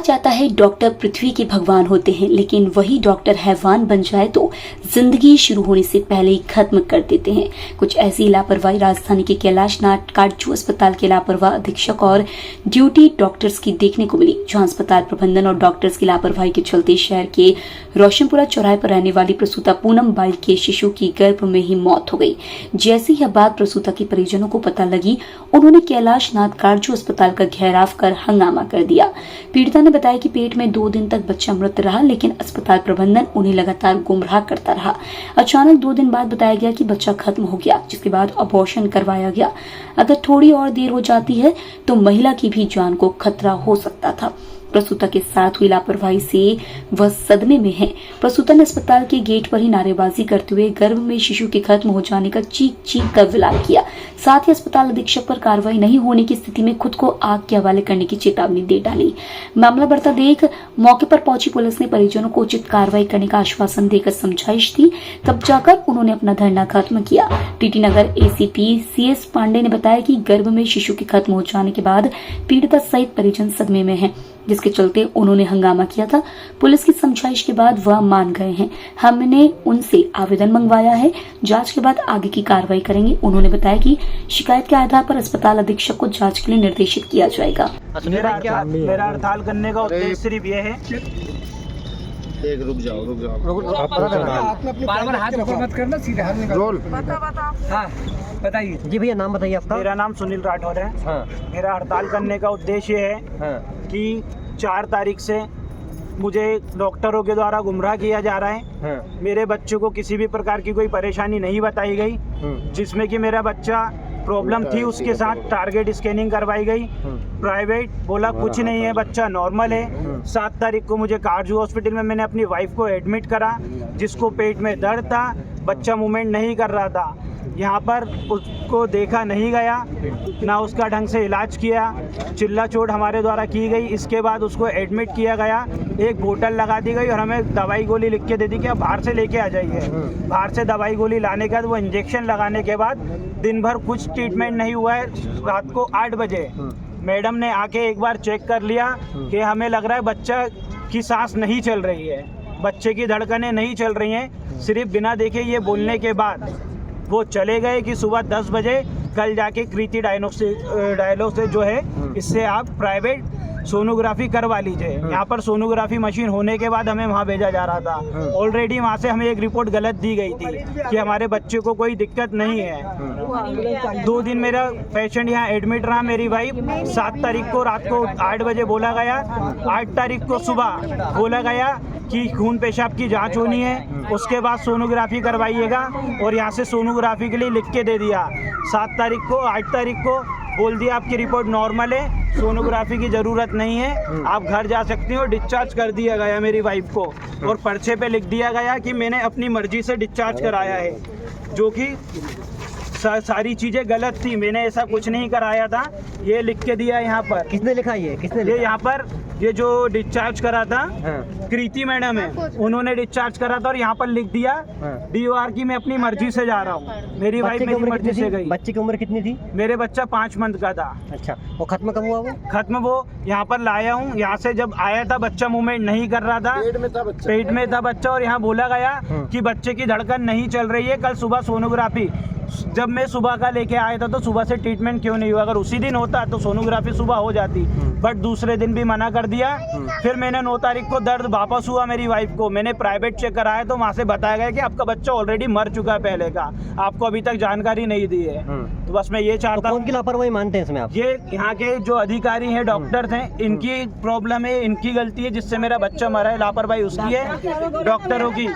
जाता है डॉक्टर पृथ्वी के भगवान होते हैं, लेकिन वही डॉक्टर हैवान बन जाए तो जिंदगी शुरू होने से पहले ही खत्म कर देते हैं। कुछ ऐसी लापरवाही राजधानी के कैलाशनाथ काटजू अस्पताल के लापरवाह अधीक्षक और ड्यूटी डॉक्टर्स की देखने को मिली, जहां अस्पताल प्रबंधन और डॉक्टर्स की लापरवाही के चलते शहर के रोशनपुरा चौराहे पर रहने वाली प्रसूता पूनम बाई के शिशु की गर्भ में ही मौत हो गई। जैसे यह बात प्रसूता के परिजनों को पता लगी, उन्होंने कैलाशनाथ काटजू अस्पताल का घेराव कर हंगामा कर दिया। पीड़िता ने बताया कि पेट में 2 दिन तक बच्चा मृत रहा, लेकिन अस्पताल प्रबंधन उन्हें लगातार गुमराह करता रहा। अचानक 2 दिन बाद बताया गया कि बच्चा खत्म हो गया, जिसके बाद अबॉर्शन करवाया गया। अगर थोड़ी और देर हो जाती है तो महिला की भी जान को खतरा हो सकता था। प्रसूता के साथ हुई लापरवाही से वह सदमे में है। प्रसूता ने अस्पताल के गेट पर ही नारेबाजी करते हुए गर्भ में शिशु के खत्म हो जाने का चीख कर विलाप किया। साथ ही अस्पताल अधीक्षक पर कार्रवाई नहीं होने की स्थिति में खुद को आग के हवाले करने की चेतावनी दे डाली। मामला बढ़ता देख मौके पर पहुंची पुलिस ने परिजनों को उचित कार्रवाई करने का आश्वासन देकर समझाइश दी, तब जाकर उन्होंने अपना धरना खत्म किया। टीटी नगर एसीपी CS पांडे ने बताया कि गर्भ में शिशु के खत्म हो जाने के बाद पीड़िता सहित परिजन सदमे में हैं, जिसके चलते उन्होंने हंगामा किया था। पुलिस की समझाइश के बाद वह मान गए हैं। हमने उनसे आवेदन मंगवाया है, जांच के बाद आगे की कार्रवाई करेंगे। उन्होंने बताया कि शिकायत के आधार पर अस्पताल अधीक्षक को जांच के लिए निर्देशित किया जाएगा। मेरा हड़ताल करने का उद्देश्य सिर्फ ये है। रुक जाओ बार-बार हाथ ऊपर मत करना, सीधे हाथ निकाल। रोल हाँ बताइए जी भैया, नाम बताइए आपका। मेरा नाम सुनील राठौर है। हाँ। मेरा हड़ताल करने का उद्देश्य है कि 4 तारीख से मुझे डॉक्टरों के द्वारा गुमराह किया जा रहा है। मेरे बच्चे को किसी भी प्रकार की कोई परेशानी नहीं बताई गई, जिसमें कि मेरा बच्चा प्रॉब्लम थी, उसके साथ टारगेट स्कैनिंग करवाई गई। प्राइवेट बोला कुछ नहीं है, बच्चा नॉर्मल है। 7 तारीख को मुझे काटजू हॉस्पिटल में मैंने अपनी वाइफ को एडमिट करा, जिसको पेट में दर्द था, बच्चा मूवमेंट नहीं कर रहा था। यहाँ पर उसको देखा नहीं गया, ना उसका ढंग से इलाज किया, चिल्ला चोट हमारे द्वारा की गई। इसके बाद उसको एडमिट किया गया, एक बोतल लगा दी गई और हमें दवाई गोली लिख के दे दी कि आप बाहर से लेके आ जाइए। बाहर से दवाई गोली लाने के बाद वो इंजेक्शन लगाने के बाद दिन भर कुछ ट्रीटमेंट नहीं हुआ है। रात को 8 बजे मैडम ने आके एक बार चेक कर लिया कि हमें लग रहा है बच्चा की सांस नहीं चल रही है, बच्चे की धड़कनें नहीं चल रही हैं। सिर्फ बिना देखे ये बोलने के बाद वो चले गए कि सुबह 10 बजे कल जाके कृति डायलॉग से जो है इससे आप प्राइवेट सोनोग्राफी करवा लीजिए। यहाँ पर सोनोग्राफी मशीन होने के बाद हमें वहाँ भेजा जा रहा था। ऑलरेडी वहाँ से हमें एक रिपोर्ट गलत दी गई थी कि हमारे बच्चे को कोई दिक्कत नहीं है। 2 दिन मेरा पेशेंट यहाँ एडमिट रहा, मेरी वाइफ। 7 तारीख को रात को 8 बजे बोला गया, 8 तारीख को सुबह बोला गया कि खून पेशाब की जांच होनी है, उसके बाद सोनोग्राफी करवाइएगा, और यहाँ से सोनोग्राफी के लिए लिख के दे दिया। 7 तारीख को 8 तारीख को बोल दिया आपकी रिपोर्ट नॉर्मल है, सोनोग्राफी की ज़रूरत नहीं है, आप घर जा सकती हो। डिस्चार्ज कर दिया गया मेरी वाइफ को, और पर्चे पे लिख दिया गया कि मैंने अपनी मर्जी से डिस्चार्ज कराया है, जो कि सारी चीज़ें गलत थी। मैंने ऐसा कुछ नहीं कराया था, ये लिख के दिया यहाँ पर। किसने लिखा ये? किसने लिखा? ये यहाँ पर ये जो डिस्चार्ज करा था कृति मैडम है, उन्होंने डिस्चार्ज करा था और यहाँ पर लिख दिया DOR की मैं अपनी मर्जी से जा रहा हूँ। मेरी वाइफ मेरी मर्जी से गई। बच्चे की उम्र कितनी थी? मेरे बच्चा 5 मंथ का था। अच्छा, वो खत्म कब हुआ? वो खत्म वो यहाँ पर लाया हूँ। यहाँ से जब आया था बच्चा मूवमेंट नहीं कर रहा था, पेट में था बच्चा, और यहाँ बोला गया कि बच्चे की धड़कन नहीं चल रही है, कल सुबह सोनोग्राफी। जब मैं सुबह का लेके आया था तो सुबह से ट्रीटमेंट क्यों नहीं हुआ? अगर उसी दिन होता तो सोनोग्राफी सुबह हो जाती, बट दूसरे दिन भी मना कर दिया। फिर मैंने 9 तारीख को दर्द वापस हुआ मेरी वाइफ को, मैंने प्राइवेट चेक कराया तो वहाँ से बताया गया कि आपका बच्चा ऑलरेडी मर चुका है पहले का, आपको अभी तक जानकारी नहीं दी है। तो बस मैं ये चाहता हूँ। कौन की लापरवाही मानते हैं इसमें आप? ये यहाँ के जो अधिकारी हैं, डॉक्टर्स हैं, इनकी प्रॉब्लम है, इनकी गलती है, जिससे मेरा बच्चा मरा है। लापरवाही उसकी है, डॉक्टरों की।